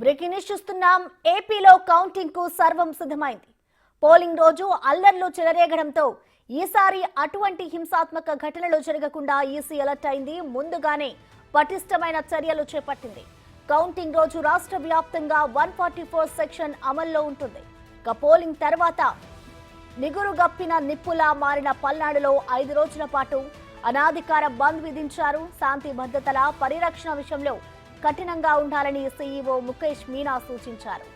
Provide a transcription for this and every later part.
Breaking news చూస్తున్నాం. ఏపీలో counting కు సర్వం సిద్ధమైంది. పోలింగ్ రోజు అల్లర్లు చెలరేగడంతో ఈసారి అటువంటి హింసాత్మక ఘటనలు జరగకుండా ఈసీ అలర్ట్ అయింది. ముందుగానే పటిష్టమైన చర్యలు చేపట్టింది. కౌంటింగ్ రోజు రాష్ట్ర వ్యాప్తంగా 144 సెక్షన్ అమల్లో ఉంటుంది. పోలింగ్ తర్వాత నిగురుగప్పిన నిప్పులా మారిన పల్నాడులో 5 రోజుల పాటు అనాధికార బంద్ విధించారు. శాంతి భద్రతల పరిరక్షణ విషయంలో కఠినంగా ఉండాలని సీఈఓ ముఖేష్ మీనా సూచించారు.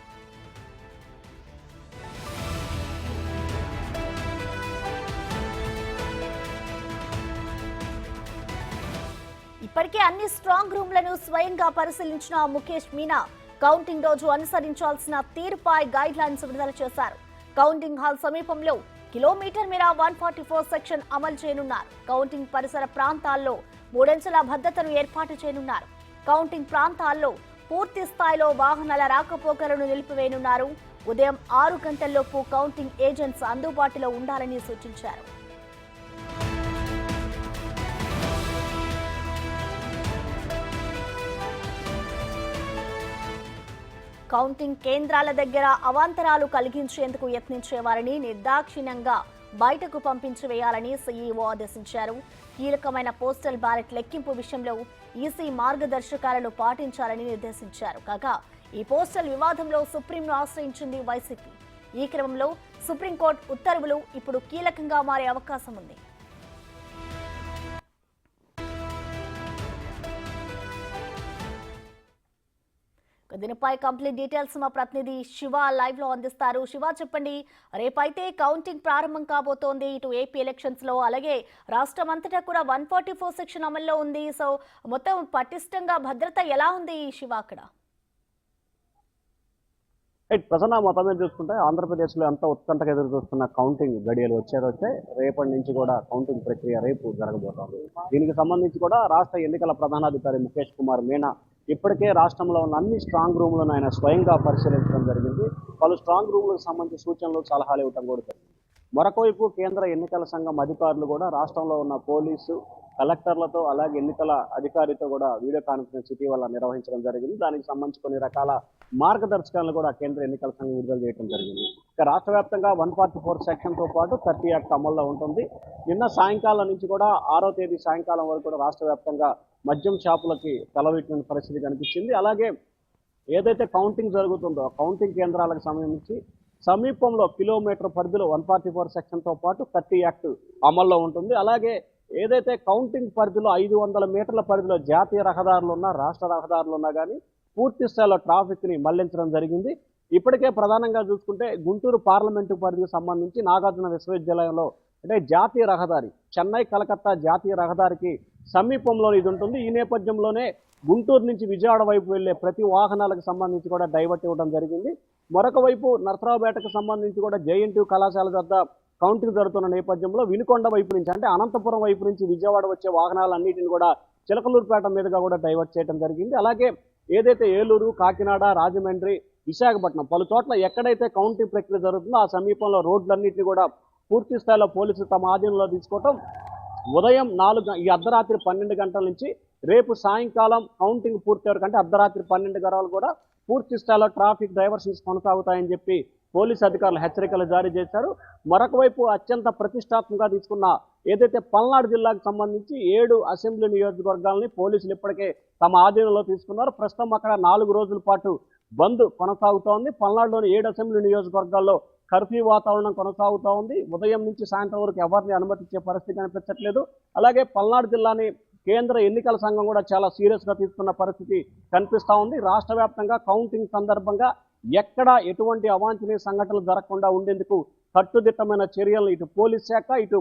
ఇప్పటికే అన్ని స్ట్రాంగ్ రూమ్లను స్వయంగా పరిశీలించిన ముఖేష్ మీనా కౌంటింగ్ రోజు అనుసరించాల్సిన తీరుపై గైడ్ లైన్స్ విడుదల చేశారు. కౌంటింగ్ హాల్ సమీపంలో కిలోమీటర్ మేర 144 సెక్షన్ అమలు చేయనున్నారు. కౌంటింగ్ పరిసర ప్రాంతాల్లో 3 అంచెల భద్రతను ఏర్పాటు చేయనున్నారు. కౌంటింగ్ ప్రాంతాల్లో పూర్తి స్థాయిలో వాహనాల రాకపోకలను నిలిపివేయనున్నారు. ఉదయం 6 గంటల్లోపు కౌంటింగ్ ఏజెంట్స్ అందుబాటులో ఉండాలని సూచించారు. కౌంటింగ్ కేంద్రాల దగ్గర అవాంతరాలు కలిగించేందుకు యత్నించే వారిని నిర్దాక్షిణ్యంగా బయటకు పంపించి వేయాలని సీఈఓ ఆదేశించారు. కీలకమైన పోస్టల్ బ్యాలెట్ లెక్కింపు విషయంలో ఈసీ మార్గదర్శకాలను పాటించాలని నిర్దేశించారు. కాగా ఈ పోస్టల్ వివాదంలో సుప్రీంను ఆశ్రయించింది వైసీపీ. ఈ క్రమంలో సుప్రీంకోర్టు ఉత్తర్వులు ఇప్పుడు కీలకంగా మారే అవకాశం ఉంది. దీనిపై కంప్లీట్ డీటెయిల్స్ మా ప్రతినిధి శివ లైవ్ లో అందిస్తారు. శివ, చెప్పండి, రేపైతే కౌంటింగ్ ప్రారంభం కాబోతోంది. ఇటు ఏపీ ఎలక్షన్స్ లో, అలాగే రాష్ట్రం అంతటా కూడా 144 సెక్షన్ అమల్లో ఉంది. సో మొత్తం పటిష్టంగా భద్రత ఎలా ఉంది శివ అక్కడ? ప్రధాన మొత్తం మీద చూసుకుంటే ఆంధ్రప్రదేశ్లో ఎంతో ఉత్కంఠగా ఎదురు చూస్తున్న కౌంటింగ్ గడియలు వచ్చే రేపటి నుంచి కూడా కౌంటింగ్ ప్రక్రియ రేపు జరగబోతోంది. దీనికి సంబంధించి కూడా రాష్ట్ర ఎన్నికల ప్రధానాధికారి ముఖేష్ కుమార్ మీనా ఇప్పటికే రాష్ట్రంలో ఉన్న అన్ని స్ట్రాంగ్ రూమ్లను ఆయన స్వయంగా పరిశీలించడం జరిగింది. పలు స్ట్రాంగ్ రూమ్లకు సంబంధించి సూచనలు, సలహాలు ఇవ్వడం కూడా జరిగింది. మరొకవైపు కేంద్ర ఎన్నికల సంఘం అధికారులు కూడా రాష్ట్రంలో ఉన్న పోలీసు కలెక్టర్లతో అలాగే ఎన్నికల అధికారితో కూడా వీడియో కాన్ఫరెన్స్ ఇటీవల నిర్వహించడం జరిగింది. దానికి సంబంధించి కొన్ని రకాల మార్గదర్శకాలను కూడా కేంద్ర ఎన్నికల సంఘం విడుదల చేయడం జరిగింది. ఇక రాష్ట్ర వ్యాప్తంగా 144 సెక్షన్తో పాటు 30 యాక్ట్ అమల్లో ఉంటుంది. నిన్న సాయంకాలం నుంచి కూడా 6వ తేదీ సాయంకాలం వరకు కూడా రాష్ట్ర వ్యాప్తంగా మద్యం షాపులకి తలవెట్టిన పరిస్థితి కనిపించింది. అలాగే ఏదైతే కౌంటింగ్ జరుగుతుందో కౌంటింగ్ కేంద్రాలకు సంబంధించి సమీపంలో కిలోమీటర్ పరిధిలో 144 సెక్షన్తో పాటు 30 యాక్ట్ అమల్లో ఉంటుంది. అలాగే ఏదైతే కౌంటింగ్ పరిధిలో 500 మీటర్ల పరిధిలో జాతీయ రహదారులు ఉన్నా, రాష్ట్ర రహదారులు ఉన్నా కానీ పూర్తి స్థాయిలో ట్రాఫిక్ని మళ్లించడం జరిగింది. ఇప్పటికే ప్రధానంగా చూసుకుంటే గుంటూరు పార్లమెంటు పరిధికి సంబంధించి నాగార్జున విశ్వవిద్యాలయంలో అంటే జాతీయ రహదారి చెన్నై కలకత్తా జాతీయ రహదారికి సమీపంలో ఇది ఉంటుంది. ఈ నేపథ్యంలోనే గుంటూరు నుంచి విజయవాడ వైపు వెళ్లే ప్రతి వాహనాలకు సంబంధించి కూడా డైవర్ట్ ఇవ్వడం జరిగింది. మరొక వైపు నరసరావుపేటకు సంబంధించి కూడా జేఎన్టీయూ కళాశాల వద్ద కౌంటింగ్ జరుగుతున్న నేపథ్యంలో వినుకొండ వైపు నుంచి అంటే అనంతపురం వైపు నుంచి విజయవాడ వచ్చే వాహనాలన్నిటిని కూడా చిలకలూరుపేట మీదుగా కూడా డైవర్ట్ చేయడం జరిగింది. అలాగే ఏదైతే ఏలూరు, కాకినాడ, రాజమండ్రి, విశాఖపట్నం పలు చోట్ల ఎక్కడైతే కౌంటింగ్ ప్రక్రియ జరుగుతుందో ఆ సమీపంలో రోడ్లన్నింటినీ కూడా పూర్తి స్థాయిలో పోలీసులు తమ ఆధీనంలో తీసుకోవటం. ఉదయం ఈ అర్ధరాత్రి 12 గంటల నుంచి రేపు సాయంకాలం కౌంటింగ్ పూర్తి వరకు అంటే అర్ధరాత్రి 12 గంటలు కూడా పూర్తి స్థాయిలో ట్రాఫిక్ డైవర్షన్స్ కొనసాగుతాయని చెప్పి పోలీసు అధికారులు హెచ్చరికలు జారీ చేశారు. మరొక వైపు అత్యంత ప్రతిష్టాత్మకంగా తీసుకున్న ఏదైతే పల్నాడు జిల్లాకు సంబంధించి 7 అసెంబ్లీ నియోజకవర్గాలని పోలీసులు ఇప్పటికే తమ ఆధీనంలో తీసుకున్నారు. ప్రస్తుతం అక్కడ 4 రోజుల పాటు బంద్ కొనసాగుతోంది. పల్నాడులోని 7 అసెంబ్లీ నియోజకవర్గాల్లో కర్ఫ్యూ వాతావరణం కొనసాగుతూ ఉంది. ఉదయం నుంచి సాయంత్రం వరకు ఎవరిని అనుమతించే పరిస్థితి కనిపించట్లేదు. అలాగే పల్నాడు జిల్లాని కేంద్ర ఎన్నికల సంఘం కూడా చాలా సీరియస్గా తీసుకున్న పరిస్థితి కనిపిస్తూ ఉంది. రాష్ట్ర వ్యాప్తంగా కౌంటింగ్ సందర్భంగా ఎక్కడా ఎటువంటి అవాంఛనీయ సంఘటనలు జరగకుండా ఉండేందుకు కట్టుదిట్టమైన చర్యలు ఇటు పోలీస్ శాఖ ఇటు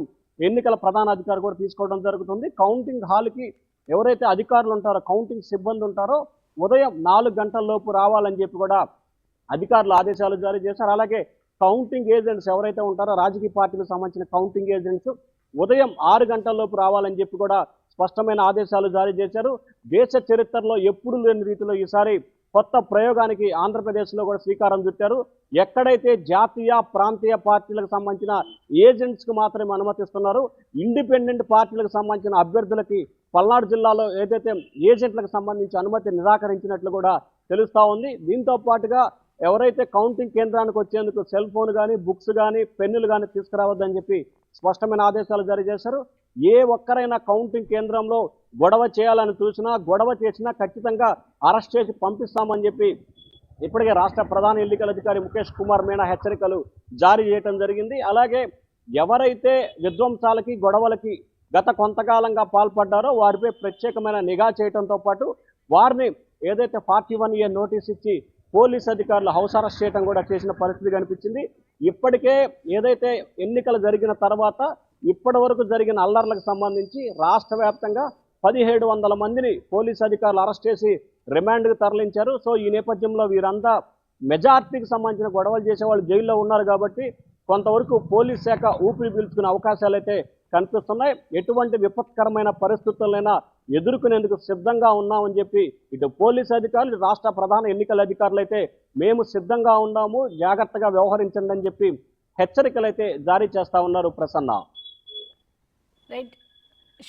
ఎన్నికల ప్రధానాధికారి కూడా తీసుకోవడం జరుగుతుంది. కౌంటింగ్ హాల్కి ఎవరైతే అధికారులు ఉంటారో కౌంటింగ్ సిబ్బంది ఉంటారో ఉదయం 4 గంటల లోపు రావాలని చెప్పి కూడా అధికారులు ఆదేశాలు జారీ చేశారు. అలాగే కౌంటింగ్ ఏజెంట్స్ ఎవరైతే ఉంటారో రాజకీయ పార్టీలకు సంబంధించిన కౌంటింగ్ ఏజెంట్స్ ఉదయం 6 గంటల లోపు రావాలని చెప్పి కూడా స్పష్టమైన ఆదేశాలు జారీ చేశారు. దేశ చరిత్రలో ఎప్పుడు లేని రీతిలో ఈసారి కొత్త ప్రయోగానికి ఆంధ్రప్రదేశ్లో కూడా శ్రీకారం చుట్టారు. ఎక్కడైతే జాతీయ ప్రాంతీయ పార్టీలకు సంబంధించిన ఏజెంట్స్కి మాత్రమే అనుమతిస్తున్నారు, ఇండిపెండెంట్ పార్టీలకు సంబంధించిన అభ్యర్థులకి పల్నాడు జిల్లాలో ఏదైతే ఏజెంట్లకు సంబంధించి అనుమతి నిరాకరించినట్లు కూడా తెలుస్తా ఉంది. దీంతో పాటుగా ఎవరైతే కౌంటింగ్ కేంద్రానికి వచ్చేందుకు సెల్ ఫోన్ కానీ, బుక్స్ కానీ, పెన్నులు కానీ తీసుకురావద్దని చెప్పి స్పష్టమైన ఆదేశాలు జారీ చేశారు. ఏ ఒక్కరైనా కౌంటింగ్ కేంద్రంలో గొడవ చేయాలని చూసినా, గొడవ చేసినా ఖచ్చితంగా అరెస్ట్ చేసి పంపిస్తామని చెప్పి ఇప్పటికే రాష్ట్ర ప్రధాన ఎన్నికల అధికారి ముఖేష్ కుమార్ మీనా హెచ్చరికలు జారీ చేయడం జరిగింది. అలాగే ఎవరైతే విధ్వంసాలకి, గొడవలకి గత కొంతకాలంగా పాల్పడ్డారో వారిపై ప్రత్యేకమైన నిఘా చేయడంతో పాటు వారిని ఏదైతే 41A నోటీస్ ఇచ్చి పోలీస్ అధికారులు హౌస్ అరెస్ట్ చేయడం కూడా చేసిన పరిస్థితి కనిపించింది. ఇప్పటికే ఏదైతే ఎన్నికలు జరిగిన తర్వాత ఇప్పటి వరకు జరిగిన అల్లర్లకు సంబంధించి రాష్ట్ర వ్యాప్తంగా 1700 మందిని పోలీస్ అధికారులు అరెస్ట్ చేసి రిమాండ్కు తరలించారు. సో ఈ నేపథ్యంలో వీరంతా మెజార్టీకి సంబంధించిన గొడవలు చేసే వాళ్ళు జైల్లో ఉన్నారు కాబట్టి కొంతవరకు పోలీస్ శాఖ ఊపిరి పీల్చుకునే అవకాశాలు అయితే కనిపిస్తున్నాయి. ఎటువంటి విపత్కరమైన పరిస్థితులైనా ఎదుర్కొనేందుకు సిద్ధంగా ఉన్నామని చెప్పి ఇటు పోలీస్ అధికారులు, రాష్ట్ర ప్రధాన ఎన్నికల అధికారులు అయితే మేము సిద్ధంగా ఉన్నాము, జాగ్రత్తగా వ్యవహరించండి అని చెప్పి హెచ్చరికలు అయితే జారీ చేస్తా ఉన్నారు. ప్రసన్న. రైట్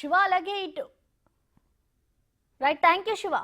శివ, అలాగే ఇటు రైట్, థ్యాంక్ యూ శివ.